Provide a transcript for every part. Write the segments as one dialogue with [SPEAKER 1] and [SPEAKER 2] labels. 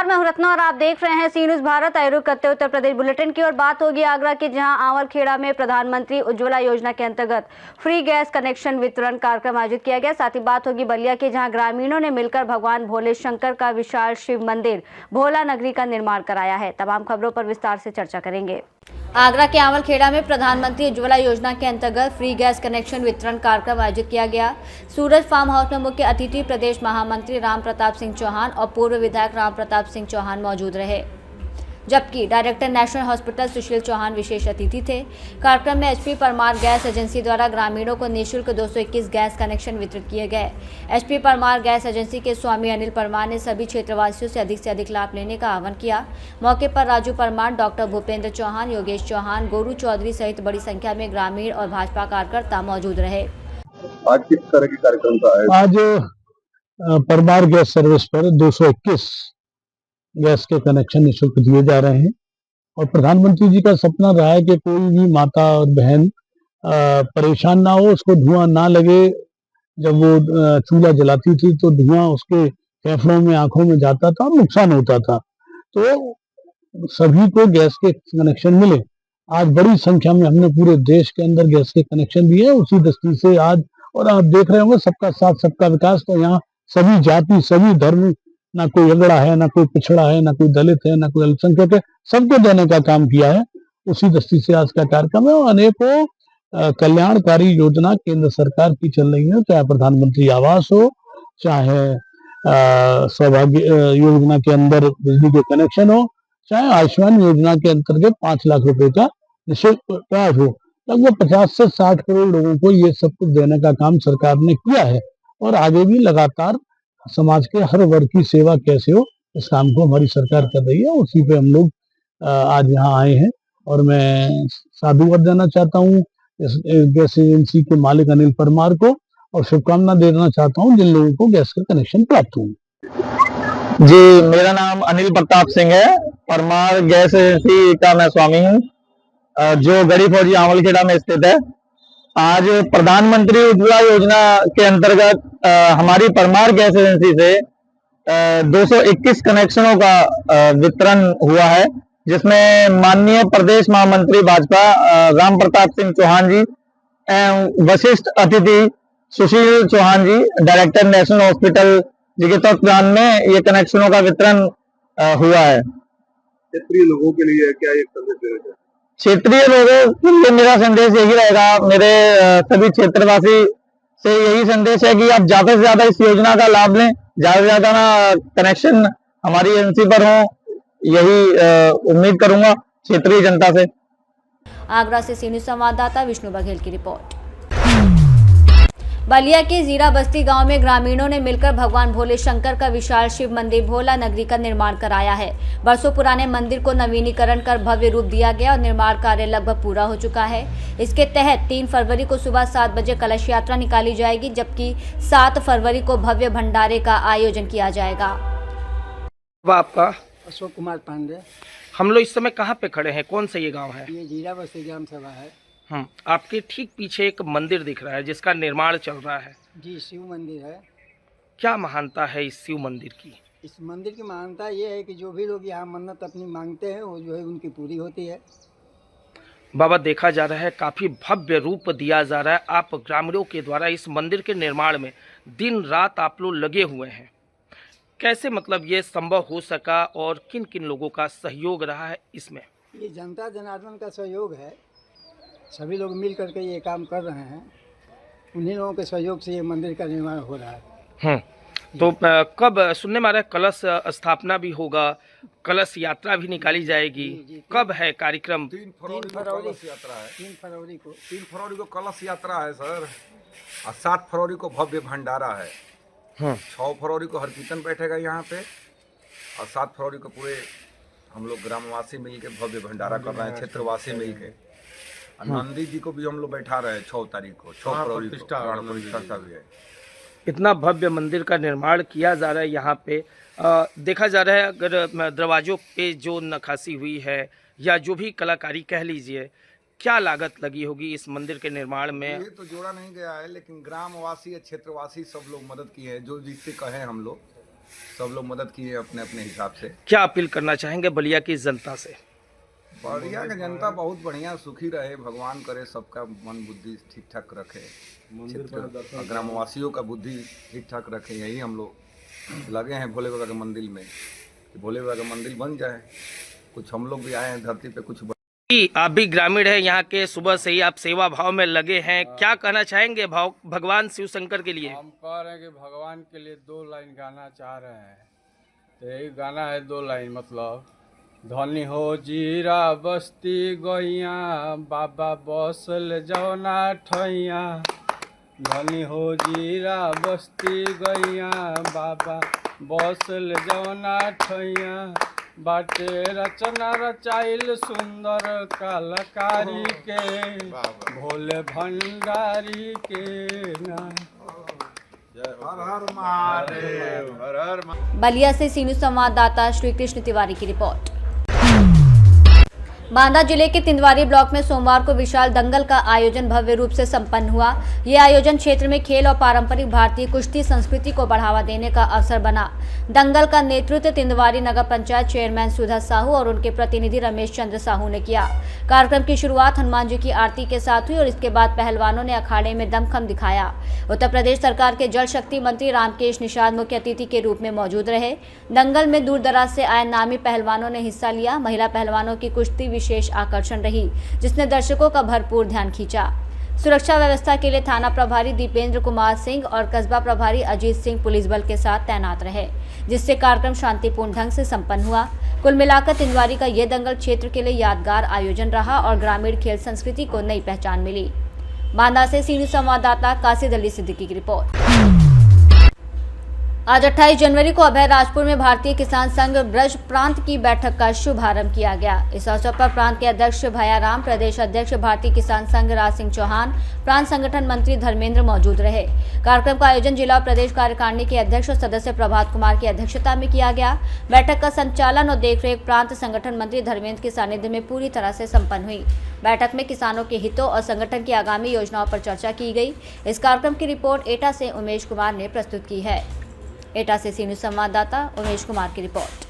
[SPEAKER 1] नमस्कार, मैं हूं रत्ना और आप देख रहे हैं सी न्यूज भारत। आयोग करते उत्तर प्रदेश बुलेटिन की और बात होगी आगरा की, जहां आंवलखेड़ा में प्रधानमंत्री उज्ज्वला योजना के अंतर्गत फ्री गैस कनेक्शन वितरण कार्यक्रम आयोजित किया गया। साथ ही बात होगी बलिया की, जहां ग्रामीणों ने मिलकर भगवान भोले शंकर का विशाल शिव मंदिर भोला नगरी का निर्माण कराया है। तमाम खबरों पर विस्तार से चर्चा करेंगे। आगरा के आंवलखेड़ा में प्रधानमंत्री उज्ज्वला योजना के अंतर्गत फ्री गैस कनेक्शन वितरण कार्यक्रम आयोजित किया गया। सूरज फार्म हाउस में मुख्य अतिथि प्रदेश महामंत्री राम प्रताप सिंह चौहान और पूर्व विधायक राम प्रताप सिंह चौहान मौजूद रहे, जबकि डायरेक्टर नेशनल हॉस्पिटल सुशील चौहान विशेष अतिथि थे। कार्यक्रम में एचपी परमार गैस एजेंसी द्वारा ग्रामीणों को निःशुल्क 221 गैस कनेक्शन वितरित किए गए। एचपी परमार गैस एजेंसी के स्वामी अनिल परमार ने सभी क्षेत्रवासियों से अधिक लाभ लेने का आह्वान किया। मौके पर राजू परमार, डॉक्टर भूपेंद्र चौहान, योगेश चौहान, गोरू चौधरी सहित बड़ी संख्या में ग्रामीण और भाजपा कार्यकर्ता मौजूद रहे।
[SPEAKER 2] आज किस तरह के कार्यक्रम का है?
[SPEAKER 3] आज परमार गैस सर्विस पर 221 गैस के कनेक्शन निःशुल्क दिए जा रहे हैं और प्रधानमंत्री जी का सपना रहा है कि कोई भी माता और बहन परेशान ना हो, उसको धुआं ना लगे। जब वो चूल्हा जलाती थी तो धुआं उसके फेफड़ों में, आंखों में जाता था और नुकसान होता था। तो सभी को गैस के कनेक्शन मिले। आज बड़ी संख्या में हमने पूरे देश के अंदर गैस के कनेक्शन दिए। उसी दृष्टि से आज, और आप देख रहे होंगे, सबका साथ सबका विकास, तो यहाँ सभी जाति, सभी धर्म, ना कोई अगड़ा है, ना कोई पिछड़ा है, ना कोई दलित है, ना कोई अल्पसंख्यक है, सबको देने का काम किया है। उसी दृष्टि से आज का कार्यक्रम है और अनेकों कल्याणकारी योजना केंद्र सरकार की चल रही है, चाहे प्रधानमंत्री आवास हो, चाहे सौभाग्य योजना के अंदर बिजली के कनेक्शन हो, चाहे आयुष्मान योजना के अंतर्गत 5 लाख रुपए का निःशुल्क इलाज हो। लगभग 50 से 60 करोड़ लोगों को ये सब कुछ देने का काम सरकार ने किया है और आगे भी लगातार समाज के हर वर्ग की सेवा कैसे हो, इस काम को हमारी सरकार कर रही है। उसी पे हम लोग आज यहाँ आए हैं और मैं साधुवाद देना चाहता हूँ इस गैस एजेंसी के मालिक अनिल परमार को और शुभकामना देना चाहता हूँ जिन लोगों को गैस का कनेक्शन प्राप्त हुआ।
[SPEAKER 4] जी, मेरा नाम अनिल प्रताप सिंह है। परमार गैस एजेंसी का मैं स्वामी हूँ, जो गड़ी फौजी आंवलखेड़ा में स्थित है। आज प्रधानमंत्री उज्ज्वला योजना के अंतर्गत हमारी परमार गैस एजेंसी से 221 कनेक्शनों का वितरण हुआ है, जिसमें माननीय प्रदेश महामंत्री भाजपा राम प्रताप सिंह चौहान जी एवं वशिष्ठ अतिथि सुशील चौहान जी, डायरेक्टर नेशनल हॉस्पिटल जी के तत्वाधान में ये कनेक्शनों का वितरण हुआ है।
[SPEAKER 2] क्षेत्रीय लोगों के लिए क्या एक संदेश देना चाहिए?
[SPEAKER 4] क्षेत्रीय लोगों के लिए मेरा संदेश यही रहेगा, मेरे सभी क्षेत्रवासी से यही संदेश है कि आप ज्यादा से ज्यादा इस योजना का लाभ लें, ज्यादा से ज्यादा ना कनेक्शन हमारी एजेंसी पर हो, यही उम्मीद करूंगा क्षेत्रीय जनता से।
[SPEAKER 1] आगरा से सी न्यूज संवाददाता विष्णु बघेल की रिपोर्ट। बलिया के जीरा बस्ती गांव में ग्रामीणों ने मिलकर भगवान भोले शंकर का विशाल शिव मंदिर भोला नगरी का निर्माण कराया है। बरसों पुराने मंदिर को नवीनीकरण कर भव्य रूप दिया गया और निर्माण कार्य लगभग पूरा हो चुका है। इसके तहत 3 फरवरी को सुबह 7 बजे कलश यात्रा निकाली जाएगी, जबकि 7 फरवरी को भव्य भंडारे का आयोजन किया जाएगा।
[SPEAKER 5] आपका?
[SPEAKER 6] अशोक कुमार पांडे।
[SPEAKER 5] हम लोग इस समय कहाँ पे खड़े हैं? कौन सा ये गांव है?
[SPEAKER 6] ये जीरा बस्ती ग्राम सभा है।
[SPEAKER 5] आपके ठीक पीछे एक मंदिर दिख रहा है जिसका निर्माण चल रहा है।
[SPEAKER 6] जी, शिव मंदिर है।
[SPEAKER 5] क्या महानता है इस शिव मंदिर की?
[SPEAKER 6] इस मंदिर की महानता ये है कि जो भी लोग यहाँ मन्नत अपनी मांगते हैं वो जो है उनकी पूरी होती है।
[SPEAKER 5] बाबा, देखा जा रहा है काफी भव्य रूप दिया जा रहा है। आप ग्रामीणों के द्वारा इस मंदिर के निर्माण में दिन रात आप लोग लगे हुए हैं। कैसे मतलब ये संभव हो सका और किन किन लोगों का सहयोग रहा है इसमें?
[SPEAKER 6] ये जनता जनार्दन का सहयोग है। सभी लोग मिल करके ये काम कर रहे हैं। उन्हीं लोगों के सहयोग से ये मंदिर का निर्माण हो रहा है।
[SPEAKER 5] तो कब सुनने में आ रहा है कलश स्थापना भी होगा, कलश यात्रा भी निकाली जाएगी?
[SPEAKER 6] जी,
[SPEAKER 5] कब है कार्यक्रम?
[SPEAKER 2] 3 फरवरी को कलश यात्रा है।
[SPEAKER 6] 3 फरवरी को
[SPEAKER 2] 3 फरवरी को कलश यात्रा है सर, और 7 फरवरी को भव्य भंडारा है। 6 फरवरी को हर कीर्तन बैठेगा यहाँ पे, और 7 फरवरी को पूरे हम लोग ग्रामवासी मिलके भव्य भंडारा कर रहे हैं, क्षेत्रवासी मिलके। नंदी जी को भी हम लोग बैठा रहे हैं 6 तारीख को, 6 फरवरी को प्राण प्रतिष्ठा भी है।
[SPEAKER 5] इतना भव्य मंदिर का निर्माण किया जा रहा है यहाँ पे। देखा जा रहा है अगर दरवाजों पे जो नक्काशी हुई है या जो भी कलाकारी कह लीजिए, क्या लागत लगी होगी इस मंदिर के निर्माण में?
[SPEAKER 2] ये तो जोड़ा नहीं गया है, लेकिन ग्रामवासी या क्षेत्रवासी सब लोग मदद किए हैं, जो जिससे कहें हम लोग सब लोग मदद किए अपने अपने हिसाब से।
[SPEAKER 5] क्या अपील करना चाहेंगे बलिया की जनता से?
[SPEAKER 2] बलिया की जनता बहुत बढ़िया सुखी रहे, भगवान करे सबका मन बुद्धि ठीक ठाक रखे, ग्रामवासियों का बुद्धि ठीक ठाक रखे। यही हम लोग लगे हैं भोले बाबा के मंदिर में कि भोले बाबा का मंदिर बन जाए। कुछ हम लोग भी आए हैं धरती पे कुछ।
[SPEAKER 5] आप भी ग्रामीण है यहाँ के, सुबह से ही आप सेवा भाव में लगे हैं, क्या कहना चाहेंगे भगवान शिव शंकर के लिए?
[SPEAKER 7] हम कह रहे हैं कि भगवान के लिए 2 लाइन गाना चाह रहे हैं, तो यही गाना है 2 लाइन। मतलब धनी हो जीरा बस्ती गैया, बाबा बसल जौना ठैया। धनी हो जीरा बस्ती गैया, बाबा बसल जौना ठैया। बाटे रचना रचाइल सुंदर कलाकारी के, भोले भंडारी के ना। हर हर महादेव, हर हर।
[SPEAKER 1] बलिया से सीनू संवाददाता श्री कृष्ण तिवारी की रिपोर्ट। बांदा जिले के तिंदवारी ब्लॉक में सोमवार को विशाल दंगल का आयोजन भव्य रूप से संपन्न हुआ। यह आयोजन क्षेत्र में खेल और पारंपरिक भारतीय कुश्ती संस्कृति को बढ़ावा देने का अवसर बना। दंगल का नेतृत्व तिंदवारी नगर पंचायत चेयरमैन सुधा साहू और उनके प्रतिनिधि रमेश चंद्र साहू ने किया। कार्यक्रम की शुरुआत हनुमान जी की आरती के साथ हुई और इसके बाद पहलवानों ने अखाड़े में दमखम दिखाया। उत्तर प्रदेश सरकार के जल शक्ति मंत्री रामकेश निषाद मुख्य अतिथि के रूप में मौजूद रहे। दंगल में दूर दराज से आए नामी पहलवानों ने हिस्सा लिया। महिला पहलवानों की कुश्ती विशेष आकर्षण रही, जिसने दर्शकों का भरपूर ध्यान खींचा। सुरक्षा व्यवस्था के लिए थाना प्रभारी दीपेंद्र कुमार सिंह और कस्बा प्रभारी अजीत सिंह पुलिस बल के साथ तैनात रहे, जिससे कार्यक्रम शांतिपूर्ण ढंग से संपन्न हुआ। कुल मिलाकर तिंदवारी का यह दंगल क्षेत्र के लिए यादगार आयोजन रहा और ग्रामीण खेल संस्कृति को नई पहचान मिली। बांदा से सीनियर संवाददाता कासिद अली सिद्दीकी की रिपोर्ट। आज 28 जनवरी को अभय राजपुर में भारतीय किसान संघ ब्रज प्रांत की बैठक का शुभारंभ किया गया। इस अवसर पर प्रांत के अध्यक्ष भयाराम, प्रदेश अध्यक्ष भारतीय किसान संघ राज सिंह चौहान, प्रांत संगठन मंत्री धर्मेंद्र मौजूद रहे। कार्यक्रम का आयोजन जिला और प्रदेश कार्यकारिणी के अध्यक्ष और सदस्य प्रभात कुमार की अध्यक्षता में किया गया। बैठक का संचालन और देखरेख प्रांत संगठन मंत्री धर्मेंद्र के सानिध्य में पूरी तरह से संपन्न हुई। बैठक में किसानों के हितों और संगठन की आगामी योजनाओं पर चर्चा की गई। इस कार्यक्रम की रिपोर्ट एटा से उमेश कुमार ने प्रस्तुत की है। एटा से सीनियर संवाददाता उमेश कुमार की रिपोर्ट।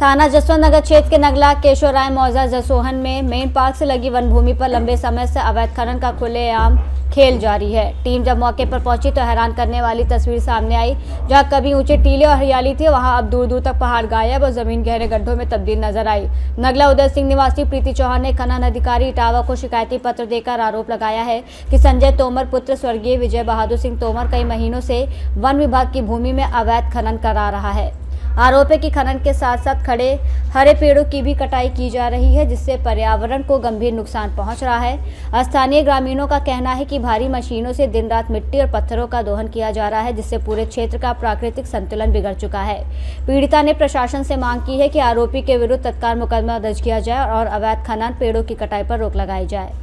[SPEAKER 1] थाना जसवंत नगर क्षेत्र के नगला केशवराय मौजा जसोहन में मेन पार्क से लगी वन भूमि पर लंबे समय से अवैध खनन का खुलेआम खेल जारी है। टीम जब मौके पर पहुंची तो हैरान करने वाली तस्वीर सामने आई। जहां कभी ऊंचे टीले और हरियाली थी, वहां अब दूर दूर तक पहाड़ गायब और जमीन गहरे गड्ढों में तब्दील नजर आई। नगला उदय सिंह निवासी प्रीति चौहान ने खनन अधिकारी इटावा को शिकायती पत्र देकर आरोप लगाया है कि संजय तोमर पुत्र स्वर्गीय विजय बहादुर सिंह तोमर कई महीनों से वन विभाग की भूमि में अवैध खनन करा रहा है। आरोप है कि खनन के साथ साथ खड़े हरे पेड़ों की भी कटाई की जा रही है, जिससे पर्यावरण को गंभीर नुकसान पहुंच रहा है। स्थानीय ग्रामीणों का कहना है कि भारी मशीनों से दिन रात मिट्टी और पत्थरों का दोहन किया जा रहा है, जिससे पूरे क्षेत्र का प्राकृतिक संतुलन बिगड़ चुका है। पीड़िता ने प्रशासन से मांग की है कि आरोपी के विरुद्ध तत्काल मुकदमा दर्ज किया जाए और अवैध खनन पेड़ों की कटाई पर रोक लगाई जाए।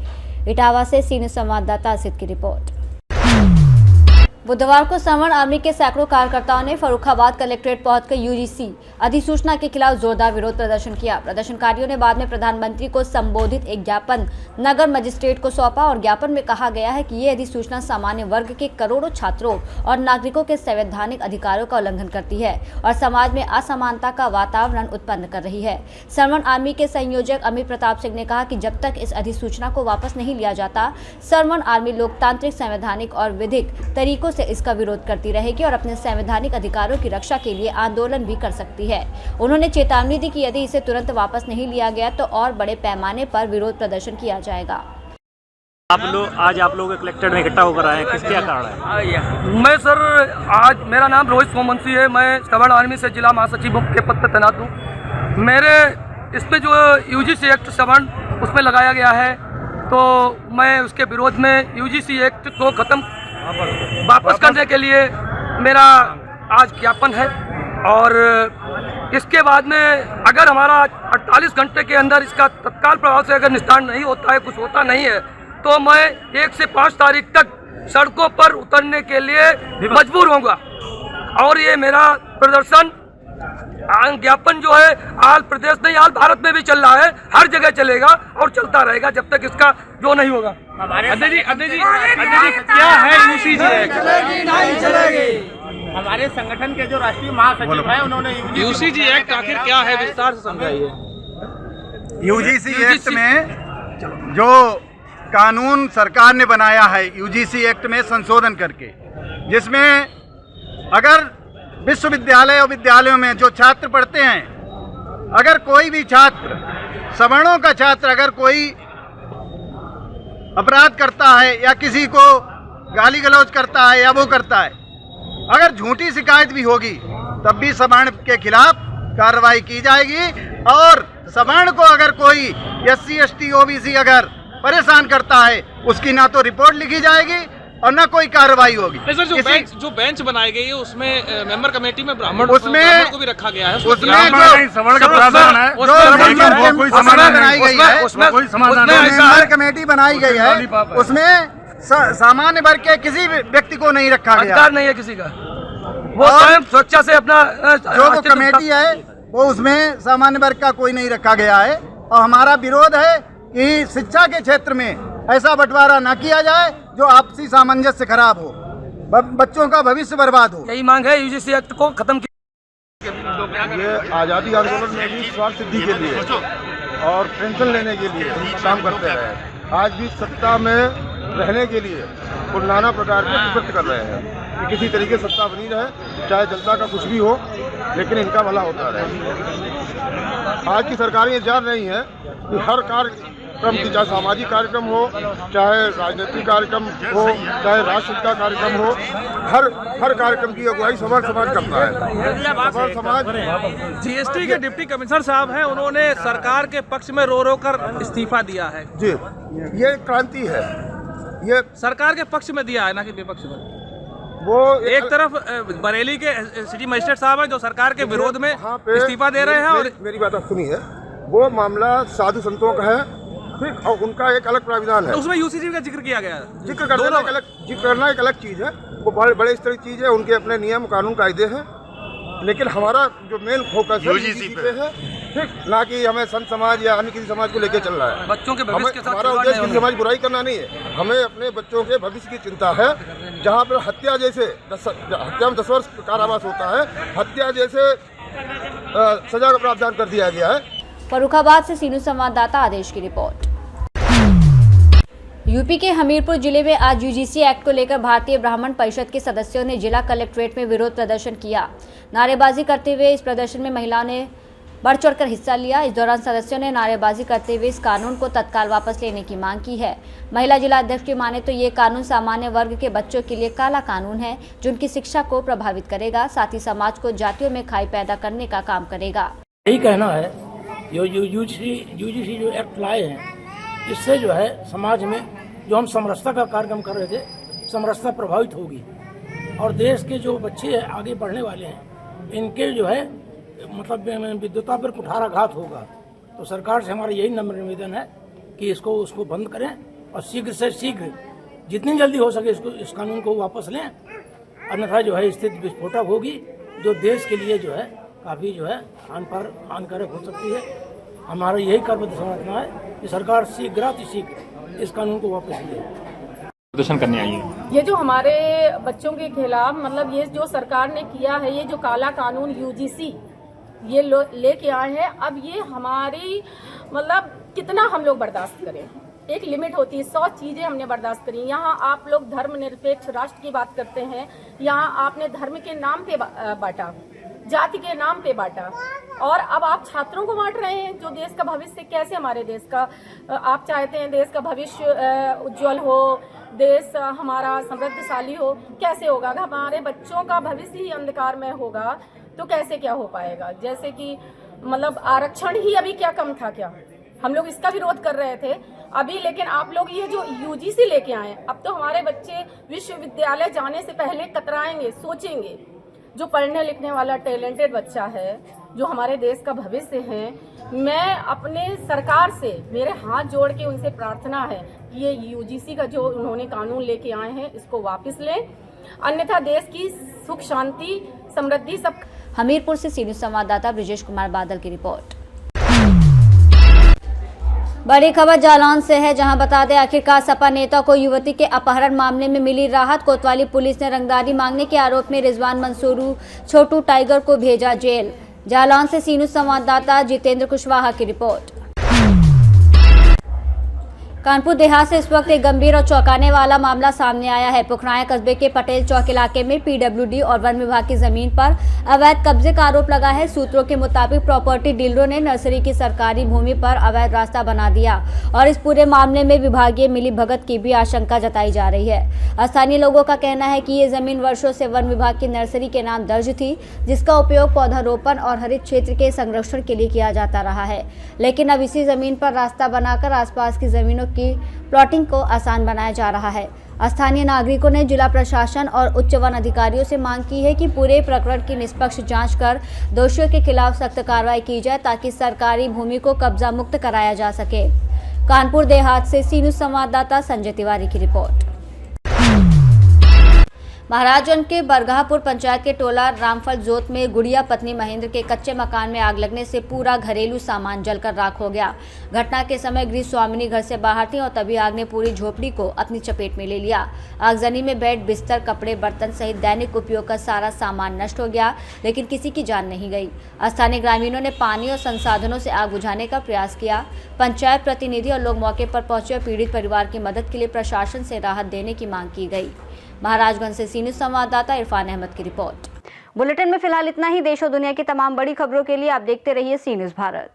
[SPEAKER 1] इटावा से सीनियर संवाददाता असित की रिपोर्ट। बुधवार को समर्ण आर्मी के सैकड़ों कार्यकर्ताओं ने फर्रुखाबाद कलेक्ट्रेट पहुंचकर यूजीसी अधिसूचना के खिलाफ जोरदार विरोध प्रदर्शन किया। प्रदर्शनकारियों ने बाद में प्रधानमंत्री को संबोधित एक ज्ञापन नगर मजिस्ट्रेट को सौंपा और ज्ञापन में कहा गया है कि ये अधिसूचना सामान्य वर्ग के करोड़ों छात्रों और नागरिकों के संवैधानिक अधिकारों का उल्लंघन करती है और समाज में असमानता का वातावरण उत्पन्न कर रही है। समर्ण आर्मी के संयोजक अमित प्रताप सिंह ने कहा कि जब तक इस अधिसूचना को वापस नहीं लिया जाता, समर्ण आर्मी लोकतांत्रिक, संवैधानिक और विधिक तरीकों से इसका विरोध करती रहेगी और अपने संवैधानिक अधिकारों की रक्षा के लिए आंदोलन भी कर सकती है। उन्होंने चेतावनी दी कि यदि इसे तुरंत वापस नहीं लिया गया तो और बड़े पैमाने पर विरोध प्रदर्शन किया जाएगा।
[SPEAKER 8] आज आप लोग कलेक्ट्रेट में इकट्ठा होकर आए हैं, किस क्या कारण है?
[SPEAKER 9] मैं सर, आज मेरा नाम रोहित सोमवंशी है। मैं समर्ण आर्मी से जिला महासचिव के पद पर तैनात हूँ। मेरे इसमें जो यूजीसी एक्ट समर्ण उसमें लगाया गया है, तो मैं उसके विरोध में यूजीसी एक्ट को खत्म वापस करने के लिए मेरा आज ज्ञापन है। और इसके बाद में अगर हमारा 48 घंटे के अंदर इसका तत्काल प्रभाव से अगर निस्तारण नहीं होता है, कुछ होता नहीं है, तो मैं 1 से 5 तारीख तक सड़कों पर उतरने के लिए मजबूर होऊंगा। और ये मेरा प्रदर्शन ज्ञापन जो है आल प्रदेश नहीं, आल भारत में भी चल रहा है, हर जगह चलेगा और चलता रहेगा जब तक इसका जो नहीं होगा।
[SPEAKER 8] अध्यक्ष जी क्या है यूजीसी एक्ट?
[SPEAKER 9] नहीं चलेगी।
[SPEAKER 8] हमारे संगठन के जो राष्ट्रीय महासचिव हैं उन्होंने
[SPEAKER 5] यूजीसी एक्ट आखिर क्या है, विस्तार से समझाइए।
[SPEAKER 10] यूजीसी एक्ट में जो कानून सरकार ने बनाया है, यूजीसी एक्ट में संशोधन करके, जिसमें अगर विश्वविद्यालय और विद्यालयों में जो छात्र पढ़ते हैं, अगर कोई भी छात्र, सवर्णों का छात्र अगर कोई अपराध करता है या किसी को गाली गलौज करता है या वो करता है, अगर झूठी शिकायत भी होगी तब भी सवर्ण के खिलाफ कार्रवाई की जाएगी। और सवर्ण को अगर कोई SC ST OBC अगर परेशान करता है, उसकी ना तो रिपोर्ट लिखी जाएगी और ना कोई कार्रवाई होगी।
[SPEAKER 5] सर, जो बेंच बनाई गई है उसमें मेंबर कमेटी में ब्राह्मण को भी रखा गया है।
[SPEAKER 10] उसमें मेंबर कमेटी बनाई गई है, उसमें सामान्य वर्ग के किसी व्यक्ति को नहीं रखा गया,
[SPEAKER 9] अधिकार नहीं है किसी का। वो स्वयं स्वेच्छा से अपना
[SPEAKER 10] जो वो कमेटी है वो उसमें सामान्य वर्ग का कोई नहीं रखा गया है। और हमारा विरोध है कि शिक्षा के क्षेत्र में ऐसा बंटवारा ना किया जाए जो आपसी सामंजस्य खराब हो, बच्चों का भविष्य बर्बाद हो।
[SPEAKER 9] यही मांग है यूजीसी एक्ट को खत्म किया।
[SPEAKER 11] ये आज़ादी आंदोलन में भी स्वार्थ सिद्धि के लिए और पेंशन लेने के लिए काम करते रहे। आज भी सत्ता में रहने के लिए वो नाना प्रकार के कृत्य कर रहे हैं कि किसी तरीके से सत्ता बनी रहे, चाहे जनता का कुछ भी हो, लेकिन इनका भला होता रहे। आज की सरकारें ये जान रही हैं कि हर कार्यक्रम की, चाहे सामाजिक कार्यक्रम हो, चाहे राजनीतिक कार्यक्रम हो, चाहे राष्ट्र का कार्यक्रम हो, हर कार्यक्रम की अगुवाई सवर्ण समाज करता है। सवर्ण समाज
[SPEAKER 5] जीएसटी के डिप्टी कमिश्नर साहब हैं, उन्होंने सरकार के पक्ष में रो रो कर इस्तीफा दिया है।
[SPEAKER 11] जी, ये क्रांति है। ये
[SPEAKER 5] सरकार के पक्ष में दिया है, ना कि विपक्ष में।
[SPEAKER 11] वो
[SPEAKER 5] एक तरफ बरेली के सिटी मजिस्ट्रेट साहब हैं जो सरकार के विरोध में इस्तीफा दे रहे हैं, और
[SPEAKER 11] मेरी बात आप सुनिए, वो मामला साधु संतों का है, ठीक, और उनका एक अलग प्राविधान है।
[SPEAKER 5] तो उसमें यूजीसी का जिक्र किया गया है।
[SPEAKER 11] जिक्र करना एक अलग चीज़ है, वो बड़े स्तर की चीज़ है, उनके अपने नियम कानून कायदे हैं। लेकिन हमारा जो मेन फोकस है यूजीसी पे है, ठीक, ना कि हमें संत समाज या अन्य किसी समाज को लेकर चल रहा है।
[SPEAKER 9] बच्चों के भविष्य के साथ
[SPEAKER 11] हमारा उद्देश्य किसी समाज बुराई करना नहीं है, हमें अपने बच्चों के भविष्य की चिंता है। जहाँ पर हत्या जैसे हत्या में 10 वर्ष कारावास होता है, हत्या जैसे सजा का प्रावधान कर दिया गया है।
[SPEAKER 1] फर्रुखाबाद से सीनू संवाददाता आदेश की रिपोर्ट। यूपी के हमीरपुर जिले में आज यूजीसी एक्ट को लेकर भारतीय ब्राह्मण परिषद के सदस्यों ने जिला कलेक्ट्रेट में विरोध प्रदर्शन किया। नारेबाजी करते हुए इस प्रदर्शन में महिलाओं ने बढ़ चढ़कर हिस्सा लिया। इस दौरान सदस्यों ने नारेबाजी करते हुए इस कानून को तत्काल वापस लेने की मांग की है। महिला जिला अध्यक्ष की माने तो ये कानून सामान्य वर्ग के बच्चों के लिए काला कानून है, जो उनकी शिक्षा को प्रभावित करेगा, साथ ही समाज को जातियों में खाई पैदा करने का काम करेगा।
[SPEAKER 12] यही कहना है, यूजीसी जो एक्ट लाए हैं, इससे जो है समाज में जो हम समरसता का कार्यक्रम कर रहे थे, समरसता प्रभावित होगी और देश के जो बच्चे आगे बढ़ने वाले हैं, इनके जो है मतलब विद्युता पर कुठाराघात होगा। तो सरकार से हमारा यही नम्र निवेदन है कि उसको बंद करें और शीघ्र से शीघ्र जितनी जल्दी हो सके इस कानून को वापस लें, अन्यथा जो है स्थिति विस्फोटक होगी, जो देश के लिए जो है काफ़ी जो है हानिकारक हो सकती है। हमारा यही कर्तव्य समझना है कि सरकार शीघ्र इस कानून को वापस ले।
[SPEAKER 8] प्रदर्शन करने आई है।
[SPEAKER 13] ये जो हमारे बच्चों के खिलाफ मतलब ये जो सरकार ने किया है, ये जो काला कानून यूजीसी ये लेके आए हैं, अब ये हमारी मतलब कितना हम लोग बर्दाश्त करें। एक लिमिट होती है, 100 चीज़ें हमने बर्दाश्त करी। यहाँ आप लोग धर्मनिरपेक्ष राष्ट्र की बात करते हैं, यहाँ आपने धर्म के नाम पे बांटा, जाति के नाम पे बांटा, और अब आप छात्रों को बांट रहे हैं। जो देश का भविष्य, कैसे हमारे देश का आप चाहते हैं देश का भविष्य उज्जवल हो, देश हमारा समृद्धशाली हो, कैसे होगा? अगर हमारे बच्चों का भविष्य ही अंधकार में होगा तो कैसे क्या हो पाएगा? जैसे कि मतलब आरक्षण ही अभी क्या कम था क्या? हम लोग इसका विरोध कर रहे थे अभी, लेकिन आप लोग ये जो यूजीसी लेके आए, अब तो हमारे बच्चे विश्वविद्यालय जाने से पहले कतराएंगे, सोचेंगे। जो पढ़ने लिखने वाला टैलेंटेड बच्चा है, जो हमारे देश का भविष्य है, मैं अपने सरकार से मेरे हाथ जोड़ के उनसे प्रार्थना है कि ये यूजीसी का जो उन्होंने कानून लेके आए हैं इसको वापस लें, अन्यथा देश की सुख शांति समृद्धि सब।
[SPEAKER 1] हमीरपुर से सीनियर संवाददाता ब्रिजेश कुमार बादल की रिपोर्ट। बड़ी खबर जालौन से है, जहां बता दें आखिरकार सपा नेता को युवती के अपहरण मामले में मिली राहत। कोतवाली पुलिस ने रंगदारी मांगने के आरोप में रिजवान मंसूरू छोटू टाइगर को भेजा जेल। जालौन से सी न्यूज़ संवाददाता जितेंद्र कुशवाहा की रिपोर्ट। कानपुर देहात से इस वक्त एक गंभीर और चौंकाने वाला मामला सामने आया है। पुखराया कस्बे के पटेल चौक इलाके में पीडब्ल्यूडी और वन विभाग की जमीन पर अवैध कब्जे का आरोप लगा है। सूत्रों के मुताबिक प्रॉपर्टी डीलरों ने नर्सरी की सरकारी भूमि पर अवैध रास्ता बना दिया और इस पूरे मामले में विभागीय मिलीभगत की भी आशंका जताई जा रही है। स्थानीय लोगों का कहना है कि ये जमीन वर्षों से वन विभाग की नर्सरी के नाम दर्ज थी, जिसका उपयोग पौधारोपण और हरित क्षेत्र के संरक्षण के लिए किया जाता रहा है। लेकिन अब इसी जमीन पर रास्ता बनाकर आसपास की जमीनों की प्लॉटिंग को आसान बनाया जा रहा है। स्थानीय नागरिकों ने जिला प्रशासन और उच्च वन अधिकारियों से मांग की है कि पूरे प्रकरण की निष्पक्ष जांच कर दोषियों के खिलाफ सख्त कार्रवाई की जाए, ताकि सरकारी भूमि को कब्जा मुक्त कराया जा सके। कानपुर देहात से सी न्यूज़ संवाददाता संजय तिवारी की रिपोर्ट। महाराजगंज के बरगाहपुर पंचायत के टोला रामफल जोत में गुड़िया पत्नी महेंद्र के कच्चे मकान में आग लगने से पूरा घरेलू सामान जलकर राख हो गया। घटना के समय गृह स्वामिनी घर से बाहर थी और तभी आग ने पूरी झोपड़ी को अपनी चपेट में ले लिया। आगजनी में बेड, बिस्तर, कपड़े, बर्तन सहित दैनिक उपयोग का सारा सामान नष्ट हो गया, लेकिन किसी की जान नहीं गई। स्थानीय ग्रामीणों ने पानी और संसाधनों से आग बुझाने का प्रयास किया। पंचायत प्रतिनिधि और लोग मौके पर पहुंचे और पीड़ित परिवार की मदद के लिए प्रशासन से राहत देने की मांग की गई। महाराजगंज से सी न्यूज़ संवाददाता इरफान अहमद की रिपोर्ट। बुलेटिन में फिलहाल इतना ही। देश और दुनिया की तमाम बड़ी खबरों के लिए आप देखते रहिए सी न्यूज़ भारत।